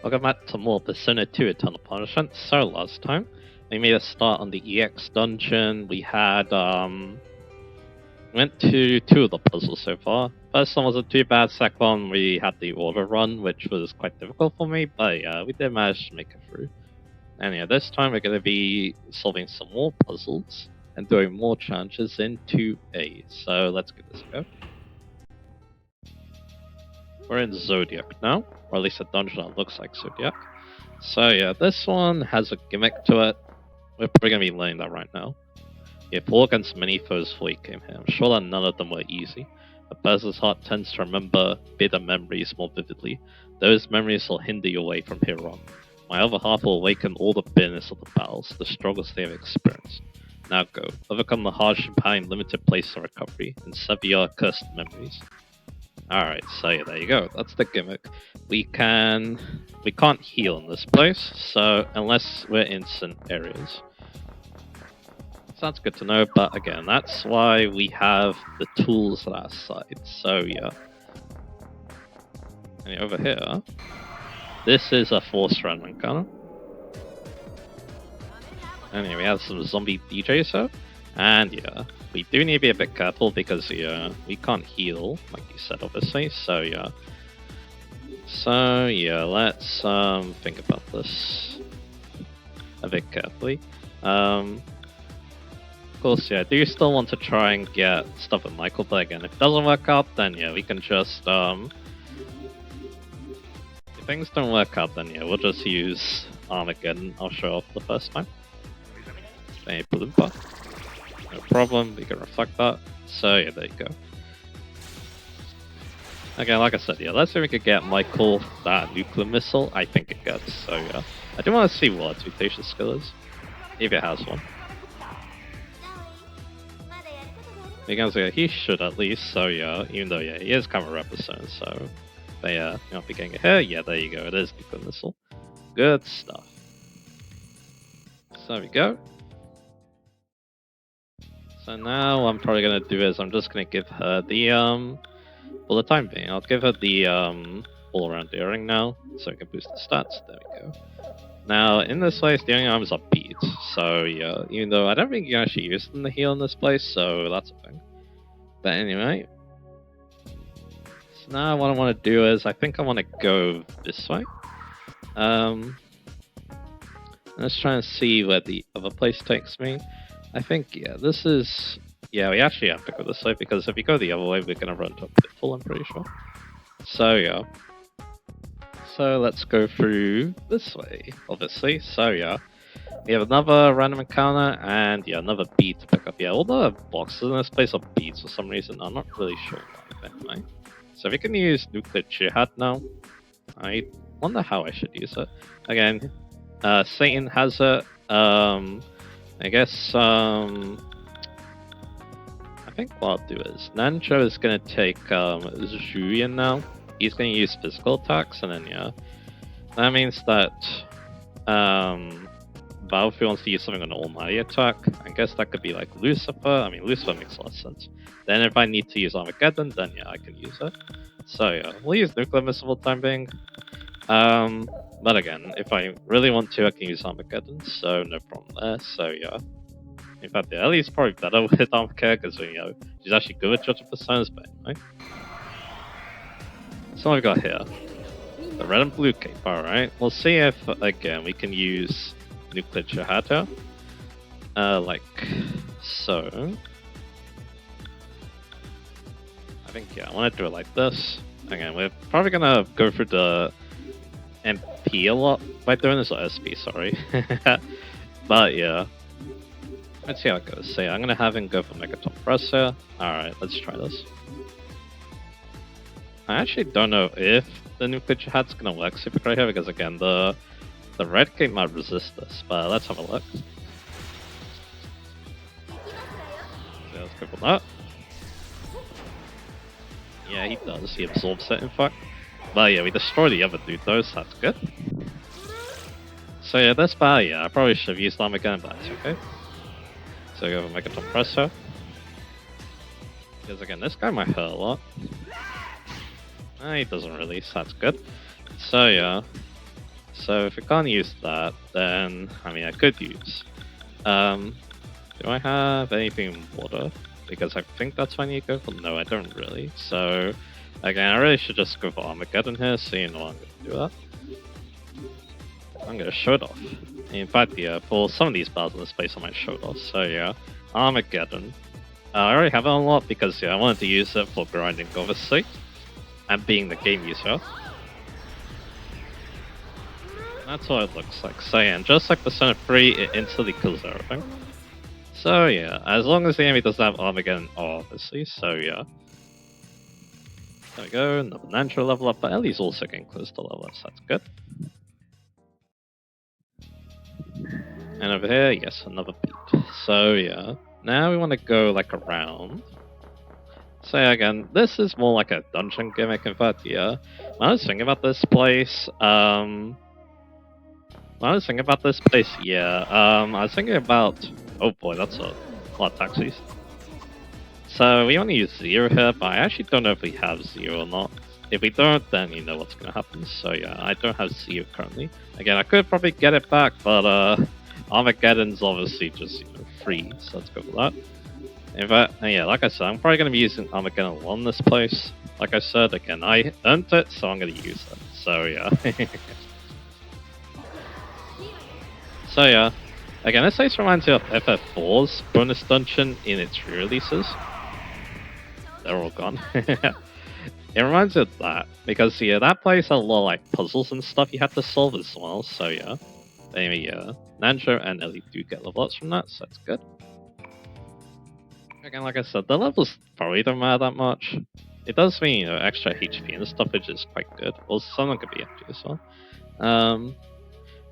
Welcome back to more Persona 2 Eternal Punishment. So last time, we made a start on the EX dungeon. We had, went to two of the puzzles so far. First one wasn't too bad, second one we had the order run, which was quite difficult for me, but yeah, we did manage to make it through. And yeah, this time we're going to be solving some more puzzles and doing more challenges in 2A. So let's give this a go. We're in Zodiac now, or at least a dungeon that looks like Zodiac. So yeah, this one has a gimmick to it. We're probably going to be learning that right now. You fought against many foes before you came here. I'm sure that none of them were easy. A person's heart tends to remember bitter memories more vividly. Those memories will hinder your way from here on. My other half will awaken all the bitterness of the battles, the struggles they have experienced. Now go, overcome the hardship having limited place for recovery, and sever your accursed memories. Alright, so yeah, there you go. That's the gimmick. We can't heal in this place, so unless we're in certain areas. Sounds good to know, but again, that's why we have the tools at our side. So yeah. And over here, this is a force random encounter. Anyway, we have some zombie DJs here. And yeah, we do need to be a bit careful because yeah, we can't heal, like you said, obviously. So yeah. So yeah, let's think about this a bit carefully. Of course, yeah, I do still want to try and get stuff with Michael, but again, if it doesn't work out, then yeah, we can just if things don't work out, then yeah, we'll just use Armageddon. I'll show off the first time. A Bloompa. No problem, we can reflect that. So yeah, there you go. Okay, like I said, yeah, let's see if we can get Michael that nuclear missile. I think it gets, so yeah. I do want to see what its mutation skill is, if it has one. Because yeah, he should at least, so yeah, even though yeah, he is kind of represent, so but yeah, you know, be getting a hit. Yeah, there you go, it is nuclear missile. Good stuff. So there we go. So now what I'm probably gonna do is I'm just gonna give her the for the time being, I'll give her the all around earring now, so we can boost the stats. There we go. Now in this place the only items are beads, so yeah, even though I don't think you can actually use them to heal in this place, so that's a thing. But anyway. So now what I want to do is I think I want to go this way. Let's try and see where the other place takes me. I think, yeah, this is... Yeah, we actually have to go this way, because if we go the other way, we're going to run to a pitfall, I'm pretty sure. So, yeah. So, let's go through this way, obviously. So, yeah. We have another random encounter, and, yeah, another bead to pick up. Yeah, all the boxes in this place are beads for some reason. I'm not really sure why, anyway. So, we can use Nuclear Jihad now. I wonder how I should use it. Again, Satan has it. I guess, I think what I'll do is, Nanjo is going to take Zhuyan now. He's going to use physical attacks, and then, yeah. That means that Battlefield wants to use something on an almighty attack. I guess that could be like Lucifer. I mean, Lucifer makes a lot of sense. Then if I need to use Armageddon, then yeah, I can use it. So yeah, we'll use Nuclear Missile for the time being. But again, if I really want to, I can use Armageddon, so no problem there. So yeah. In fact, yeah, Ellie's probably better with Armageddon because, you know, she's actually good at judging personas, but anyway. So what we've got here. The red and blue cape, alright. We'll see if, again, we can use Nuclear Jihad. Like so. I think, yeah, I want to do it like this. Again, we're probably gonna go through the MP a lot by doing this, or SP, sorry. But yeah. Let's see how it goes. So yeah, I'm gonna have him go for Megaton Presser. Alright, let's try this. I actually don't know if the Nuclear Jihad's gonna work super great here, because again, the red cape might resist this, but let's have a look. So let's go for that. Yeah, he does. He absorbs it, in fact. But yeah, we destroy the other dude though, so that's good. So yeah, this battle, yeah, I probably should have used Armageddon, but that's okay. So we go for Megaton Presser. Because again, this guy might hurt a lot. He doesn't really, so that's good. So yeah. So if we can't use that, then I mean I could use. Do I have anything in water? Because I think that's what I need to go for. No, I don't really. So again, I really should just go for Armageddon here, so you know I'm gonna do that. I'm gonna show it off. In fact, yeah, for some of these battles in the space I might show it off. So yeah, Armageddon. I already have it unlocked because yeah, I wanted to use it for grinding obviously. And being the game user. That's what it looks like. So yeah, and just like Persona 3, it instantly kills everything. So yeah, as long as the enemy doesn't have Armageddon, obviously, so yeah. There we go, another Nantro level up, but Ellie's also getting close to level up, so that's good. And over here, yes, another beat. So yeah, now we want to go like around. So yeah, again, this is more like a dungeon gimmick, in fact, yeah. When I was thinking about this place, I was thinking about... Oh boy, that's a lot of taxis. So we only use 0 here, but I actually don't know if we have 0 or not. If we don't, then you know what's going to happen. So yeah, I don't have 0 currently. Again, I could probably get it back, but Armageddon's obviously just free, so let's go for that. In fact, yeah, like I said, I'm probably going to be using Armageddon on this place. Like I said, again, I earned it, so I'm going to use it. So yeah. So yeah, again, this place reminds me of FF4's bonus dungeon in its re-releases. They're all gone. It reminds me of that, because yeah, that place had a lot of like puzzles and stuff you had to solve as well, so yeah. Anyway, yeah, Nantro and Ellie do get level ups from that, so that's good. Again, like I said, the levels probably don't matter that much. It does mean, extra HP and stuff, which is quite good. Also, some of them could be empty as well.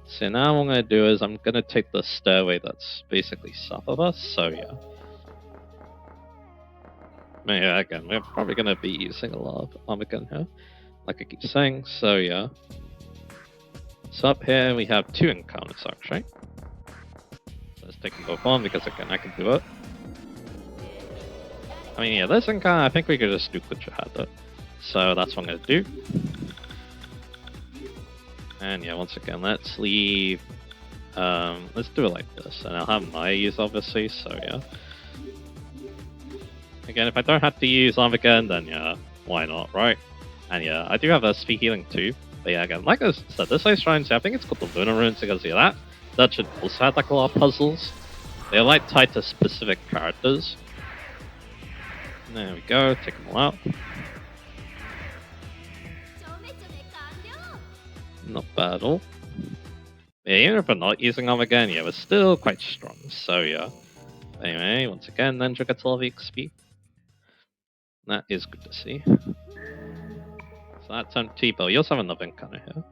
So now what I'm going to do is I'm going to take the stairway that's basically south of us, so yeah. Yeah, again, we're probably going to be using a lot of Armageddon here, like I keep saying, so yeah. So up here we have 2 encounters actually. Let's take them both on because again I can do it. I mean yeah, this encounter I think we could just do Kuchihata. So that's what I'm going to do. And yeah, once again, let's leave. Let's do it like this, and I'll have Maya use obviously. So yeah. Again, if I don't have to use Armageddon, then yeah, why not, right? And yeah, I do have a speed healing too. But yeah, again, like I said, this place shrines, I think it's called the Lunar Ruins because yeah, that should also have like a lot of puzzles. They're like tied to specific characters. There we go, take them all out. Not bad at all. Yeah, even if we're not using Armageddon, yeah, we're still quite strong, so yeah. Anyway, once again, Nantro gets a lot of XP. That is good to see. So that's empty, but you also have another encounter here.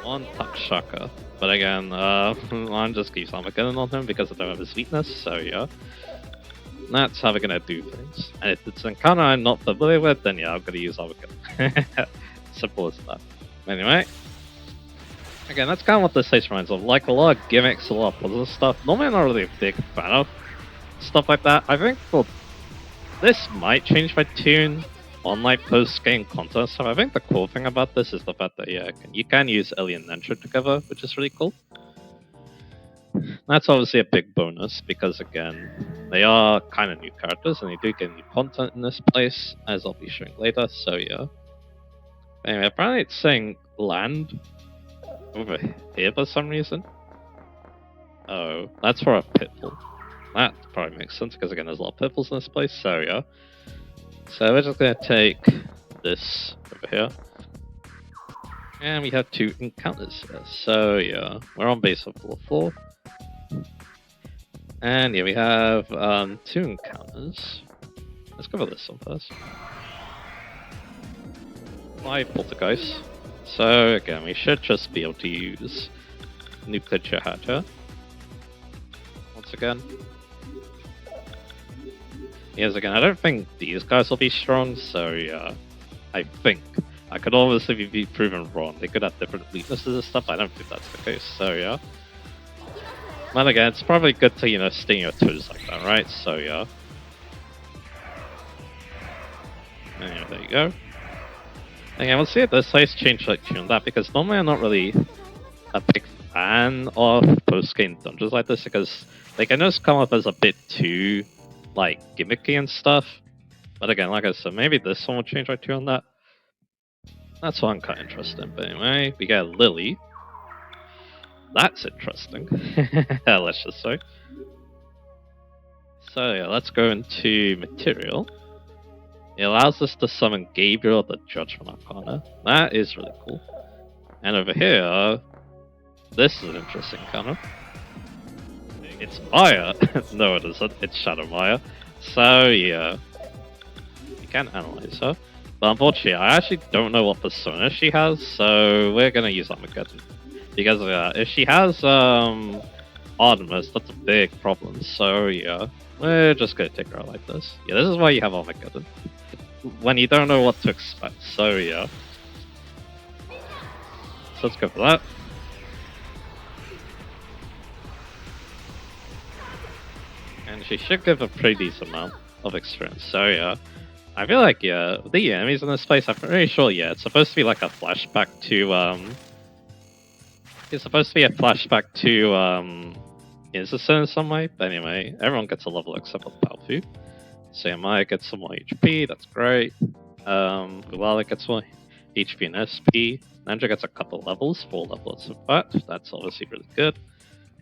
On Takshaka. But again, I'm just keeps Armageddon on him because I don't have his weakness, so yeah. That's how we're gonna do things. And if it's an encounter I'm not familiar with, then yeah, I'm gonna use Armageddon. Simple as that. Anyway. Again, that's kind of what this place reminds of. Like a lot of gimmicks, a lot of puzzle stuff. Normally I'm not really a big fan of stuff like that. I think for this might change my tune on like post-game content stuff. I think the cool thing about this is the fact that yeah, you can use Ellie and Nantro together, which is really cool. That's obviously a big bonus because again, they are kind of new characters and they do get new content in this place, as I'll be showing later, so yeah. Anyway, apparently it's saying land over here for some reason. Oh, that's for a pitfall. That probably makes sense because again, there's a lot of pitfalls in this place, so yeah. So we're just gonna take this over here. And we have 2 encounters here, so yeah, we're on base of floor 4. And yeah, we have 2 encounters. Let's cover this one first. 5 poltergeists. So again, we should just be able to use Nuclear Chihacha. Once again. Yes, again, I don't think these guys will be strong, so yeah, I think. I could obviously be proven wrong. They could have different weaknesses and stuff, I don't think that's the case, so yeah. But again, it's probably good to, sting your toes like that, right? So yeah. Anyway, there you go. Okay, we'll see if this place change like tune that, because normally I'm not really a big fan of post-game dungeons like this, because they can just come up as a bit too like gimmicky and stuff. But again, like I said, maybe this one will change my tune on that. That's what I'm kind of interested in. But anyway, we get Lily. That's interesting. Let's just say. So yeah, let's go into material. It allows us to summon Gabriel the Judgment Arcana. That is really cool. And over here, this is an interesting encounter. It's Maya. No, it isn't. It's Shadow Maya. So yeah, we can analyze her. But unfortunately, I actually don't know what persona she has, so we're gonna use Armageddon. Because if she has Artemis, that's a big problem. So yeah, we're just gonna take her out like this. Yeah, this is why you have Armageddon. When you don't know what to expect. So yeah. So let's go for that. And she should give a pretty decent amount of experience. So yeah. I feel like yeah, the enemies in this place, I'm pretty sure yeah, it's supposed to be like a flashback to it's supposed to be a flashback to Insison in some way. But anyway, everyone gets a level except for Palfu. So yeah, Maya gets some more HP, that's great. Ulala gets more HP and SP. Nanja gets a couple levels, 4 levels of that. That's obviously really good.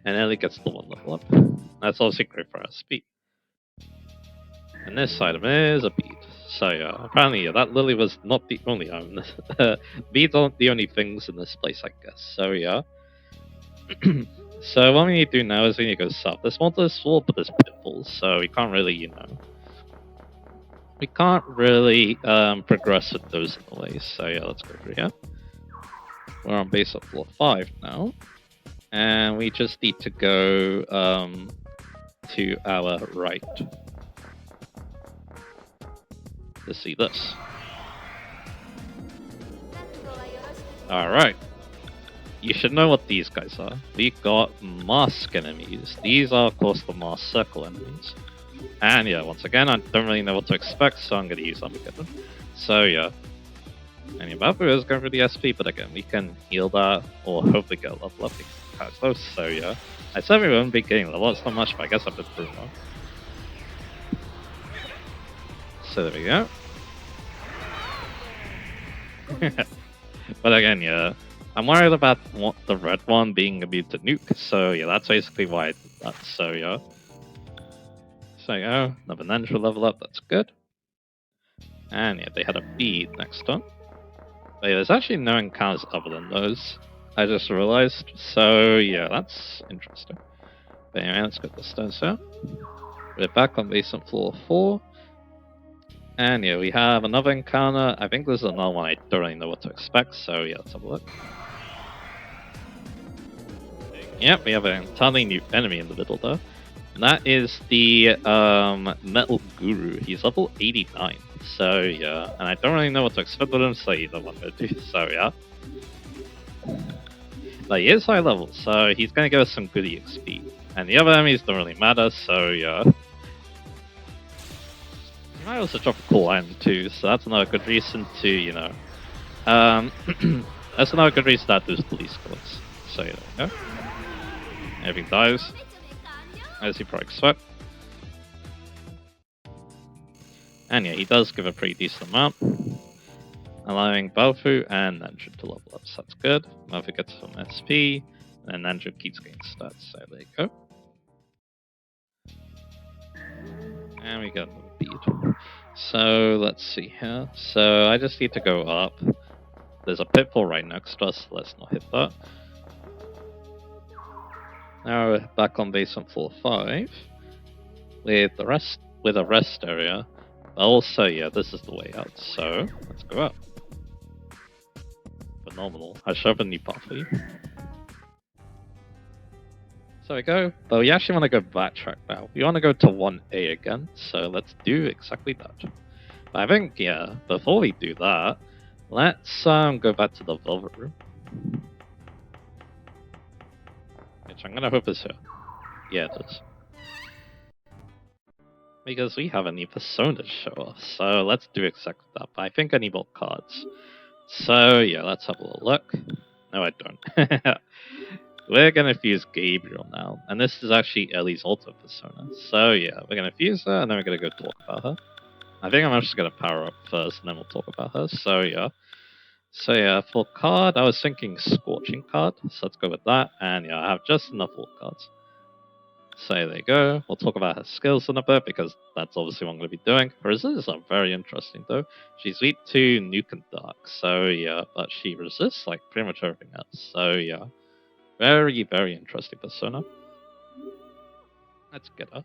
And Ellie gets the 1 level up. That's obviously great for SP. And this item is a bead. So yeah, apparently yeah, that Lily was not the only item. Beads aren't the only things in this place, I guess. So yeah. So what we need to do now is we need to go south. This one is full, but there's pitfalls, so we can't really, you know, we can't really progress with those in the way. So yeah, let's go through here. We're on base of floor 5 now, and we just need to go to our right to see this. All right. You should know what these guys are. We got mask enemies. These are, of course, the mask circle enemies. And yeah, once again, I don't really know what to expect, so I'm going to use Armageddon. So yeah. And Babu is going for the SP, but again, we can heal that, or hopefully get a level up kind of close. So yeah. I said we wouldn't be getting level up so much, but I guess I've been through more. So there we go. But again, yeah. I'm worried about the red one being immune to nuke, so yeah, that's basically why I did that, so yeah. So yeah, another ninja level up, that's good. And yeah, they had a bead next turn. But yeah, there's actually no encounters other than those, I just realized, so yeah, that's interesting. But anyway, let's get the stones here. We're back on basement floor 4. And yeah, we have another encounter. I think this is another one I don't really know what to expect, so yeah, let's have a look. Yep, we have an entirely new enemy in the middle though. And that is the Metal Guru. He's level 89. So yeah, and I don't really know what to expect with him, so either one to do. So yeah. But he is high level, so he's gonna give us some good EXP. And the other enemies don't really matter, so yeah. He might also drop a cool item too, so that's another good reason to, you know. That's another good reason to add those police codes. So yeah, there we go. Everything dies, as you probably expect. And yeah, he does give a pretty decent amount, allowing Balfu and Nanju to level up, so that's good. Balfu gets some SP, and Nanju keeps getting stats, so there you go. And we got another bead. So let's see here. So I just need to go up. There's a pitfall right next to us, so let's not hit that. Now we're back on basement floor 5 with a rest area. But also, yeah, this is the way out. So let's go up. Phenomenal. I should have a new path for you. So we go. But we actually want to go backtrack now. We want to go to 1A again. So let's do exactly that. But I think, yeah, before we do that, let's go back to the Velvet Room. Which I'm gonna hope is here. Yeah, it is. Because we have a new persona to show off, so let's do exactly that. But I think I need more cards. So yeah, let's have a little look. No, I don't. We're gonna fuse Gabriel now, and this is actually Ellie's alter persona. So yeah, we're gonna fuse her, and then we're gonna go talk about her. I think I'm just gonna power up first, and then we'll talk about her. So yeah. So yeah, for card, I was thinking Scorching card, so let's go with that. And yeah, I have just enough war cards. So there you go. We'll talk about her skills in a bit because that's obviously what I'm going to be doing. Her resists are very interesting though. She's weak to Nuke and Dark, so yeah, but she resists like pretty much everything else. So yeah, very, very interesting persona. Let's get her.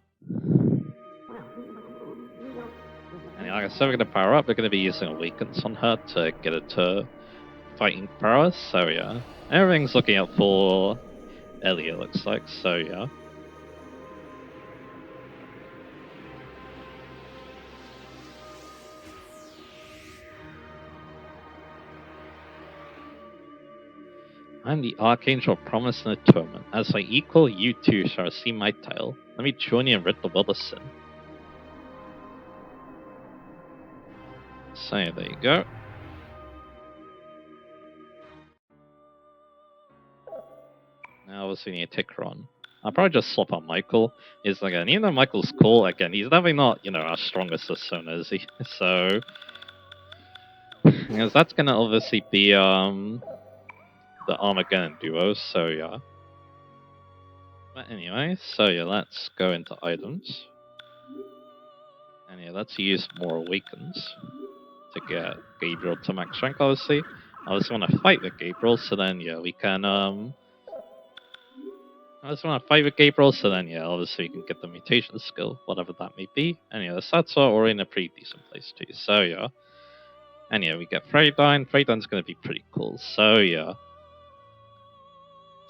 And yeah, like I said, we're going to power up. We're going to be using Awakens on her to get her to fighting prowess. So yeah, everything's looking up for Ellie, it looks like. So yeah. I'm the Archangel of Promise and Atonement. As I equal, you too shall see my title. Let me join you and rid the world of sin. So there you go. Now obviously need to take her on. I'll probably just swap out Michael. Is again, even though Michael's cool, again, he's definitely not, our strongest persona, is he? So because that's gonna obviously be the Armageddon duo, so yeah. But anyway, so yeah, let's go into items. And yeah, let's use more Awakens to get Gabriel to max strength, obviously. I just want to fight with Gabriel, so then yeah, we can I just want to fight with Gabriel, so then yeah, obviously we can get the mutation skill, whatever that may be. And yeah, the stats are already in a pretty decent place too. So yeah. And yeah, we get Freydine. Freydine's gonna be pretty cool. So yeah.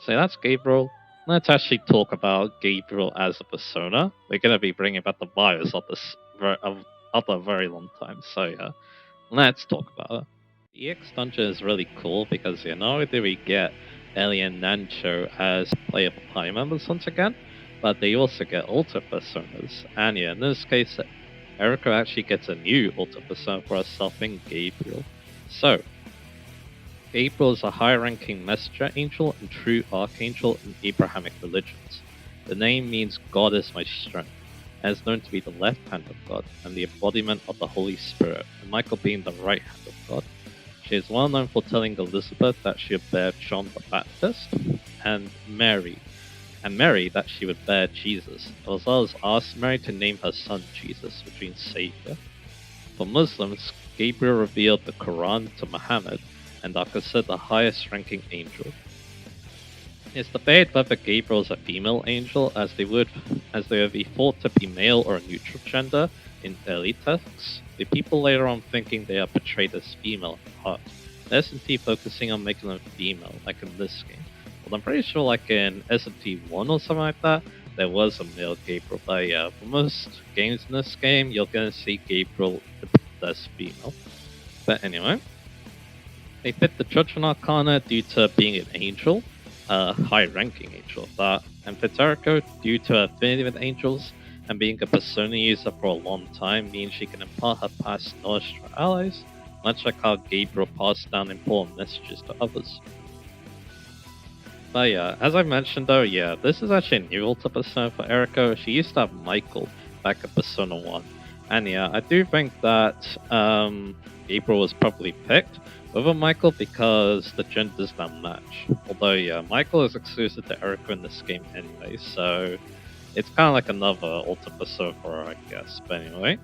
So that's Gabriel. Let's actually talk about Gabriel as a persona. We're gonna be bringing back the bios of this of a very long time. So yeah, let's talk about her. The EX dungeon is really cool because not only do we get Ellie and Nancho as playable party members once again, but they also get alter personas. And yeah, in this case, Erika actually gets a new alter persona for herself in Gabriel. So, Gabriel is a high-ranking messenger angel and true archangel in Abrahamic religions. The name means God is my strength, and is known to be the left hand of God and the embodiment of the Holy Spirit, and Michael being the right hand of God. She is well known for telling Elizabeth that she would bear John the Baptist, and Mary that she would bear Jesus, as well as asked Mary to name her son Jesus, which means Savior. For Muslims, Gabriel revealed the Quran to Muhammad and are considered the highest ranking angel. It's debated whether Gabriel is a female angel, as they would be thought to be male or a neutral gender in early texts, with people later on thinking they are portrayed as female in part. The SMT focusing on making them female, like in this game. Well, I'm pretty sure like in SMT 1 or something like that, there was a male Gabriel, but yeah, for most games in this game, you're gonna see Gabriel as female. But anyway, they fit the Judgment Arcana due to being an angel, a high-ranking angel of that, and for Terako due to her affinity with angels, and being a persona user for a long time means she can impart her past knowledge to her allies, much like how Gabriel passed down important messages to others. But yeah, as I mentioned though, yeah, this is actually a new alter persona for Eriko. She used to have Michael back at Persona 1. And yeah, I do think that Gabriel was probably picked over Michael because the genders don't match. Although yeah, Michael is exclusive to Eriko in this game anyway, so it's kind of like another alter persona for her, I guess. But anyway.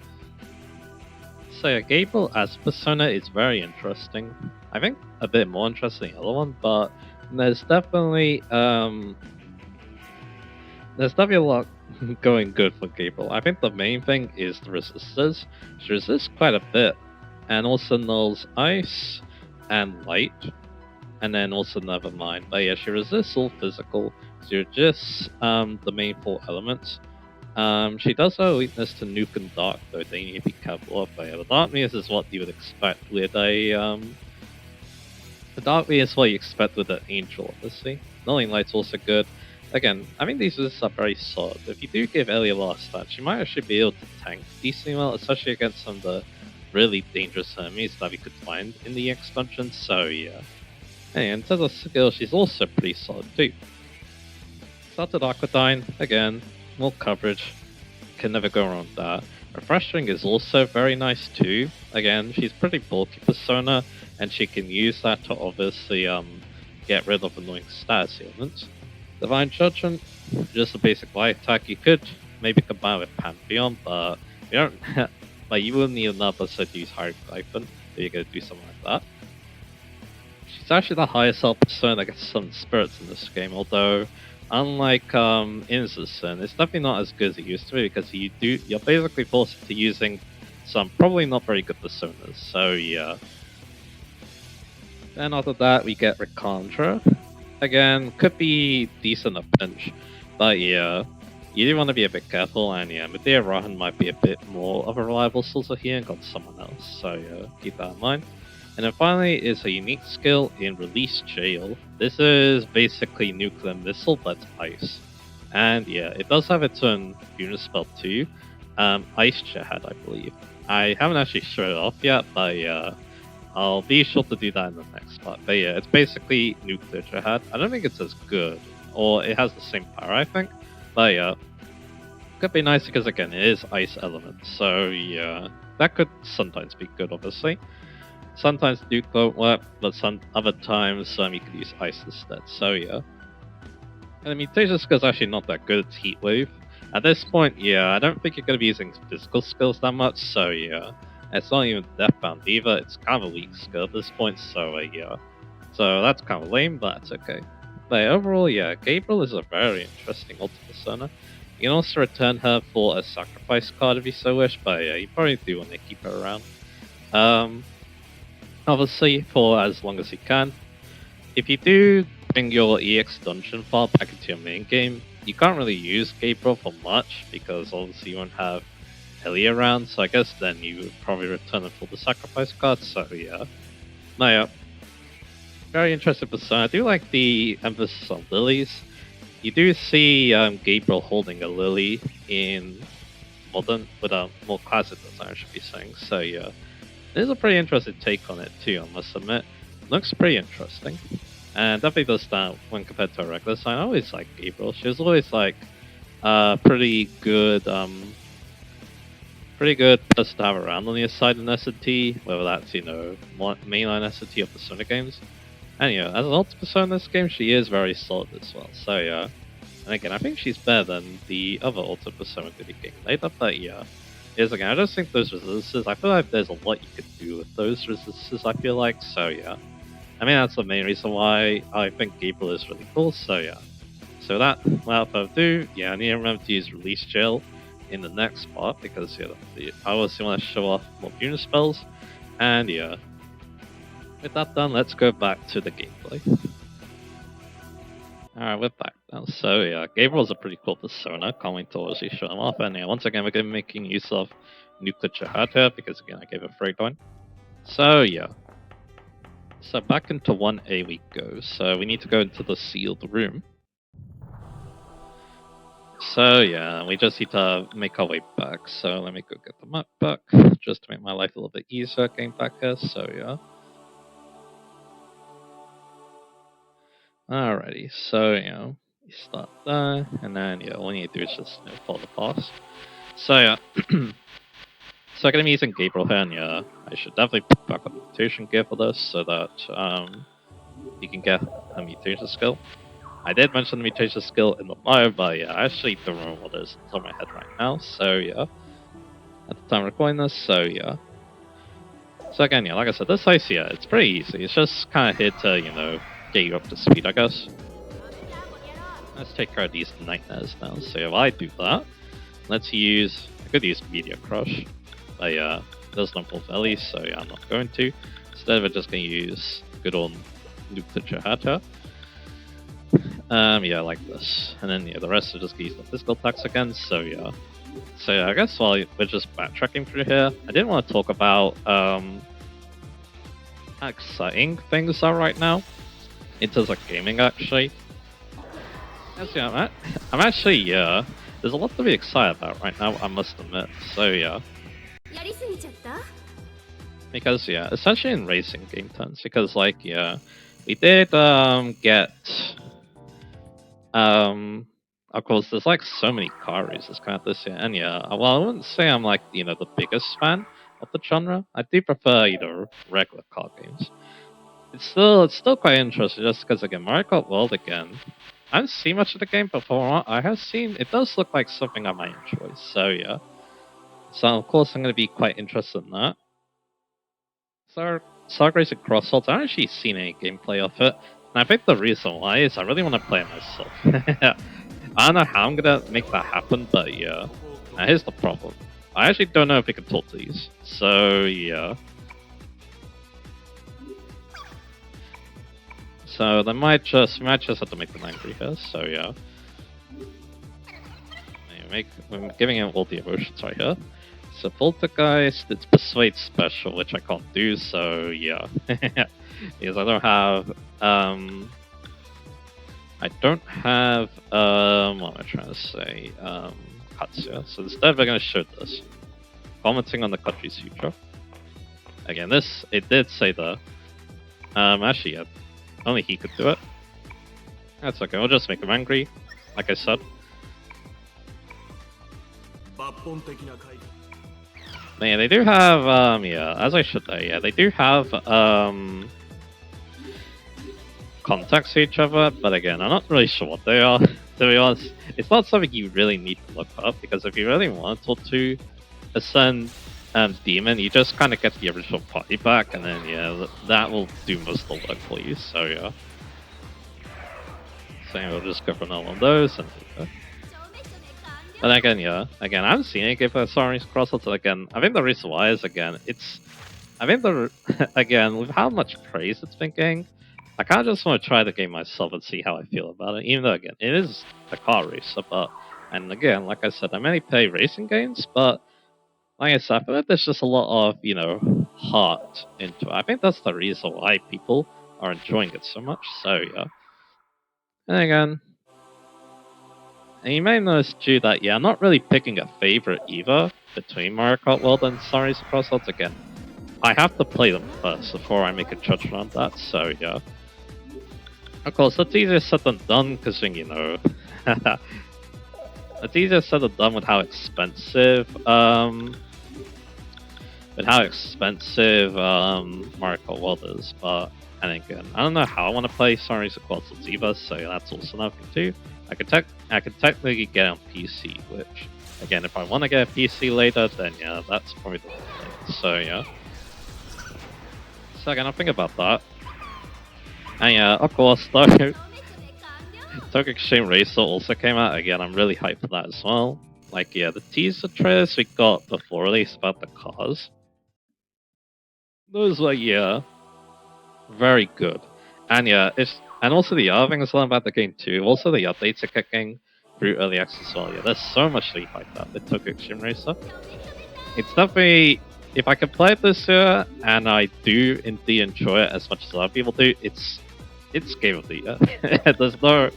So yeah, Gabriel as persona is very interesting. I think a bit more interesting than the other one, but there's definitely a lot going good for Gabriel. I think the main thing is the resistors. She resists quite a bit, and also knows ice and light, and then also Nevermind. But yeah, she resists all physical. She resists the main 4 elements. She does have a weakness to Nuke and Dark, though they need to be careful of. But yeah, the Darkness is what you would expect with a the Darkness is what you expect with an Angel, obviously. Knowing Light's also good. Again, I think these lists are very solid. If you do give Ellie a lot of stats, she might actually be able to tank decently well, especially against some of the really dangerous enemies that we could find in the EX dungeon, so yeah. And in terms of skill, she's also pretty solid too. Started Aquadyne, again, more coverage, can never go wrong with that. Refreshing is also very nice too. Again, she's pretty bulky persona, and she can use that to obviously get rid of annoying status ailments. Divine Judgment, just a basic light attack. You could maybe combine with Pantheon, but you don't. But you will need another set to use Hieroglyphon if you're gonna do something like that. She's actually the highest level persona that gets some spirits in this game, although unlike Innocent Sin, it's definitely not as good as it used to be because you're basically forced into using some probably not very good personas. So yeah. Then after that we get Ricandra. Again, could be decent a pinch, but yeah. You do want to be a bit careful, and yeah, Medea Rahan might be a bit more of a reliable source of healing on someone else, so yeah, keep that in mind. And then finally is a unique skill in Release Jail. This is basically nuclear missile, but it's ice. And yeah, it does have its own unit spell too. Ice Jihad, I believe. I haven't actually showed it off yet, but yeah, I'll be sure to do that in the next part. But yeah, it's basically nuclear Jihad. I don't think it's as good, or it has the same power, I think. But yeah, could be nice because again, it is ice element. So yeah, that could sometimes be good, obviously. Sometimes Duke won't work, but some other times you could use ice instead. So yeah. And the mutation skill is actually not that good. It's Heat Wave. At this point, yeah, I don't think you're going to be using physical skills that much. So yeah, it's not even Deathbound either. It's kind of a weak skill at this point. So yeah, so that's kind of lame, but that's okay. But overall, yeah, Gabriel is a very interesting ultimate persona. You can also return her for a sacrifice card if you so wish, but yeah, you probably do want to keep her around. Obviously, for as long as you can. If you do bring your EX dungeon file back into your main game, you can't really use Gabriel for much, because obviously you won't have Ellie around, so I guess then you would probably return it for the sacrifice card, so yeah. Now yeah. Very interesting persona. I do like the emphasis on lilies. You do see Gabriel holding a lily in Modern, with a more classic design, I should be saying. So yeah, there's a pretty interesting take on it too, I must admit. Looks pretty interesting, and definitely does stand when compared to a regular design. I always like Gabriel. She was always like pretty good person to have around on the side in S&T, whether that's mainline S&T or Persona games. And yeah, as an ultimate persona in this game, she is very solid as well. So yeah, and again, I think she's better than the other ultimate persona to be getting later. But yeah, again, I just think those resistances. I feel like there's a lot you could do with those resistances. I feel like so yeah. I mean that's the main reason why I think Gabriel is really cool. So yeah, so that without further ado, yeah, I need to remember to use Release Jail in the next part because yeah, I also want to show off more unit spells, and yeah. With that done, let's go back to the gameplay. Alright, we're back now. So yeah, Gabriel's a pretty cool persona. Can't wait to obviously show him off. And yeah, once again, we're going to be making use of Nuclear Jihad here, because again, I gave a breakdown. So yeah. So back into 1A we go. So we need to go into the sealed room. So yeah, we just need to make our way back. So let me go get the map back, just to make my life a little bit easier getting back here. So yeah. Alrighty, so you start there, and then all you need to do is just follow the path. So yeah, so I'm gonna be using Gabriel here, and yeah, I should definitely put back on mutation gear for this, so that you can get a mutation skill. I did mention the mutation skill in the bio, but yeah, I actually don't remember what it is on my head right now. So yeah, at the time of recording this, so yeah. So again, yeah, like I said, this ice here, it's pretty easy. It's just kind of here to get you up to speed, I guess. Let's take care of these nightmares now. So if I do that, I could use Meteor Crush, but yeah, there's no full Ellie, so yeah, I'm not going to. Instead, we're just going to use good old Nuclear Jihad here. Yeah, like this. And then yeah, the rest are just going to use the physical attacks again, so yeah. So yeah, I guess while we're just backtracking through here, I didn't want to talk about how exciting things are right now in terms of gaming, actually. Yeah, I'm actually, yeah, there's a lot to be excited about right now, I must admit, so yeah. Because yeah, especially in racing game turns, because like yeah, we did get of course there's like so many car races kind of this year, and yeah, well I wouldn't say I'm like the biggest fan of the genre. I do prefer regular car games. It's still quite interesting just because again Mario Kart World again. I haven't seen much of the game, but from what I have seen, it does look like something I might enjoy. So yeah, so of course I'm going to be quite interested in that. So Saga Racing Crossroads, I haven't actually seen any gameplay of it, and I think the reason why is I really want to play it myself. I don't know how I'm gonna make that happen, but yeah. Now here's the problem. I actually don't know if we can talk to these. So yeah. So we might just have to make them angry here. So yeah. We're giving him all the emotions right here. So Poltergeist, it's Persuade Special, which I can't do, so yeah. Because I don't have what am I trying to say? Katsuya. So instead we're gonna show this. Commenting on the country's future. Again, it did say that. Actually yeah. Only he could do it. That's okay, we'll just make him angry, like I said. Yeah, they do have, yeah, as I should know, yeah, they do have, contacts to each other, but again, I'm not really sure what they are, to be honest. It's not something you really need to look up, because if you really want to talk to a certain demon, you just kind of get the original party back, and then, yeah, that will do most of the work for you, so yeah. So we'll just go for another one of those, and but again, yeah, I haven't seen any gameplay of Saga Racing Crossroads. Again, I think the reason why is again, again with how much praise it's been getting, I kind of just want to try the game myself and see how I feel about it. Even though again, it is a car racer, but and again, like I said, I mainly play racing games, but like I said, I feel like there's just a lot of heart into it. I think that's the reason why people are enjoying it so much. So yeah, and again. And you may notice too that, yeah, I'm not really picking a favorite either between Mario Kart World and Saga Racing Crossroads. Again, I have to play them first before I make a judgment on that, so yeah. Of course, that's easier said than done, because, it's easier said than done with how expensive, Mario Kart World is, but, and again, I don't know how I want to play Saga Racing Crossroads either, so that's also another thing too. I could technically get on PC, which, again, if I want to get a PC later, then yeah, that's probably the thing. So yeah. So again, I'll think about that. And yeah, of course, though, Tokyo Extreme Racer also came out. Again, I'm really hyped for that as well. Like, yeah, the teaser trailers we got before release about the cars, those were, yeah, very good. And yeah, and also the other thing as well about the game too, also the updates are kicking through early access as well. Yeah, there's so much to be hyped up with Tokyo Extreme Racer. It's definitely, if I can play it this year, and I do indeed enjoy it as much as other people do, it's game of the year. There's no,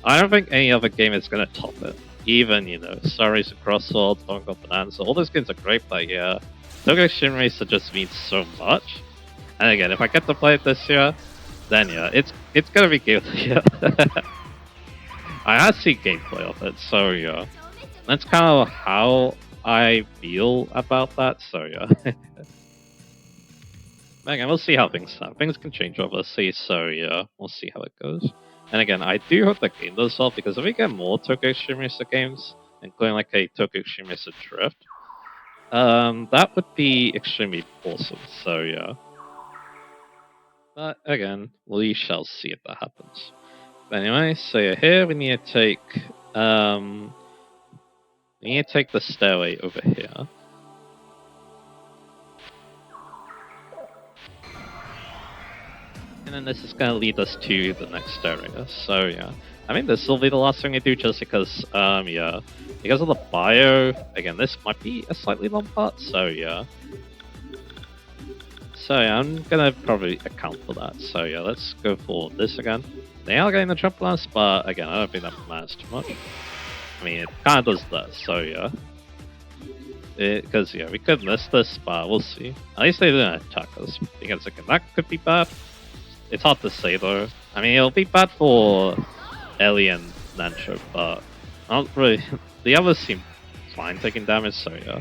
I don't think any other game is gonna top it. Even Saga Racing Crossroads, Donkey Kong Bonanza, all those games are great, but yeah, Tokyo Extreme Racer just means so much. And again, if I get to play it this year, then yeah, it's gonna be game of the year. I have seen gameplay of it, so yeah, that's kind of how I feel about that. So yeah, again, we'll see how things can change obviously. So yeah, we'll see how it goes. And again, I do hope the game does well, because if we get more Tokyo Extreme Racer games, including like a Tokyo Extreme Racer Drift, that would be extremely awesome. So yeah. But again, we shall see if that happens. But anyway, so yeah, here we need to take the stairway over here. And then this is gonna lead us to the next area. So yeah. I mean this will be the last thing we do, just because yeah. Because of the bio, again, this might be a slightly long part, so yeah. So yeah, I'm gonna probably account for that. So yeah, let's go for this again. They are getting the jump blast, but again, I don't think that matters too much. I mean, it kind of does that, so yeah. Because, yeah, we could miss this, but we'll see. At least they didn't attack us. Because, again, that could be bad. It's hard to say, though. I mean, it'll be bad for Ellie and Nancho, but not really. The others seem fine taking damage, so yeah.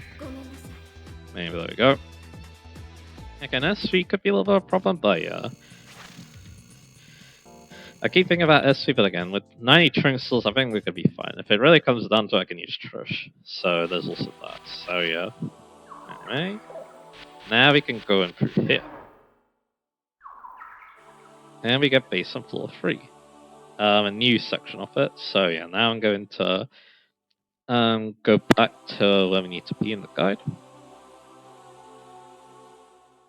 Maybe there we go. Again, S3 could be a little bit of a problem, but yeah. I keep thinking about S3, but again, with 90 Trinxels, I think we could be fine. If it really comes down to it, I can use Trish. So there's also that. So yeah. Anyway. Now we can go in through here. And we get base on floor 3. A new section of it. So yeah, now I'm going to go back to where we need to be in the guide.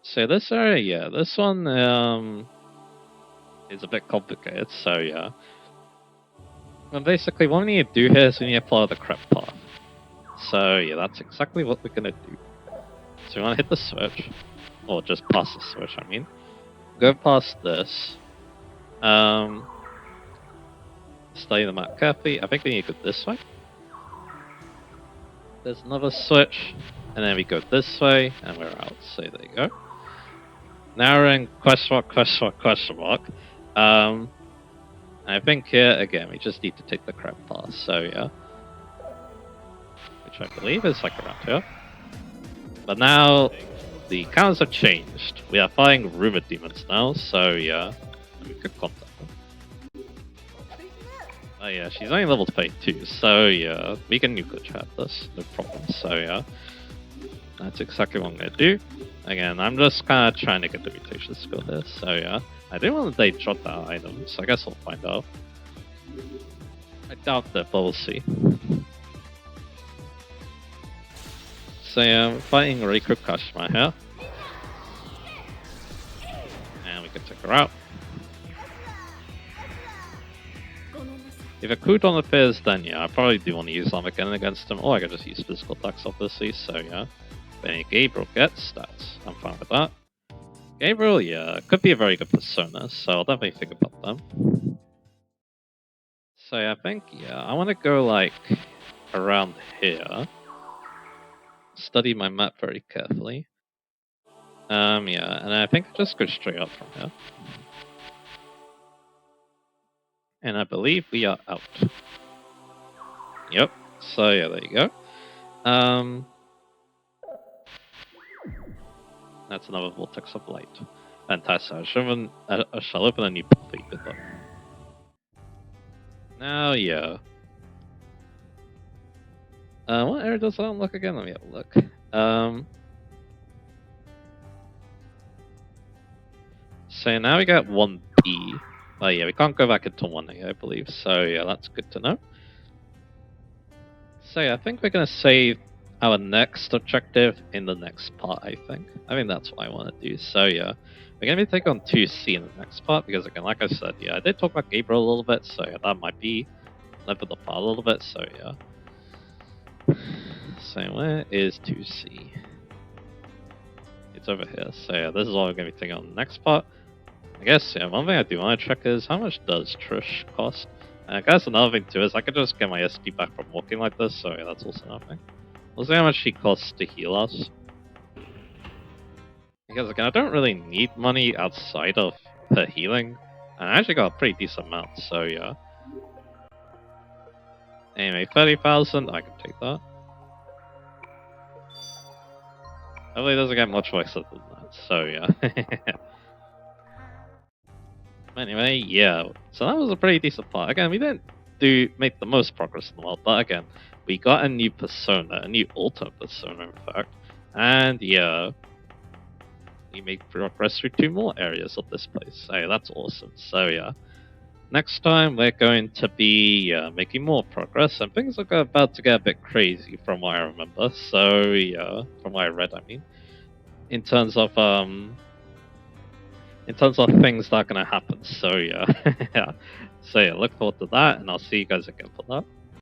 So this area, yeah, this one is a bit complicated, so yeah. And basically what we need to do here is we need to follow the crep path. So yeah, that's exactly what we're gonna do. So we wanna hit the switch, or just past the switch, I mean. Go past this. Study the map carefully. I think we need to go this way. There's another switch, and then we go this way, and we're out. So there you go. Now we're in question mark, question mark, question mark. I think here, again, we just need to take the crap path, so yeah. Which I believe is like around here. But now, the counters have changed. We are fighting Rumor Demons now, so yeah. We could contact them. Oh yeah, she's only level 22, so yeah. We can nuclear trap this, no problem, so yeah. That's exactly what I'm gonna do. Again, I'm just kind of trying to get the mutation skill here, so yeah. I do want to they drop that item, so I guess we'll find out. I doubt that, but we'll see. So yeah, I'm fighting Riku Kashima here. And we can take her out. If a cooldown appears, then yeah, I probably do want to use Armageddon against him, or I could just use physical attacks, obviously, so yeah. But anyway, Gabriel gets stats. I'm fine with that. Gabriel, yeah, could be a very good persona, so I'll definitely think about them. So yeah, I think, yeah, I want to go, like, around here. Study my map very carefully. Yeah, and I think I'll just go straight up from here. And I believe we are out. Yep, so yeah, there you go. That's another Vortex of Light. Fantastic. I shall open a new path with that. Now, yeah. What area does that unlock again? Let me have a look. So now we got 1B. Oh yeah, we can't go back into 1A, I believe. So yeah, that's good to know. So yeah, I think we're gonna save our next objective in the next part, I think. I think that's what I want to do. So yeah, we're going to be taking on 2C in the next part, because again, like I said, yeah, I did talk about Gabriel a little bit, so yeah, that might be left with the part a little bit, so yeah. So where is 2C? It's over here, so yeah, this is all we're going to be taking on the next part. I guess, yeah, one thing I do want to check is how much does Trish cost? And I guess another thing too is I could just get my SP back from walking like this, so yeah, that's also another thing. We'll see how much she costs to heal us. Because again, I don't really need money outside of her healing. And I actually got a pretty decent amount, so yeah. Anyway, 30,000, I can take that. Hopefully it doesn't get much worse than that, so yeah. Anyway, yeah, so that was a pretty decent part. Again, we didn't make the most progress in the world, but again, we got a new persona, a new ultimate persona, in fact. And yeah, we make progress through 2 more areas of this place. So that's awesome. So yeah, next time we're going to be making more progress, and things are about to get a bit crazy from what I remember. So yeah, from what I read, I mean, in terms of things that are gonna happen. So yeah, yeah. So yeah, look forward to that, and I'll see you guys again for that.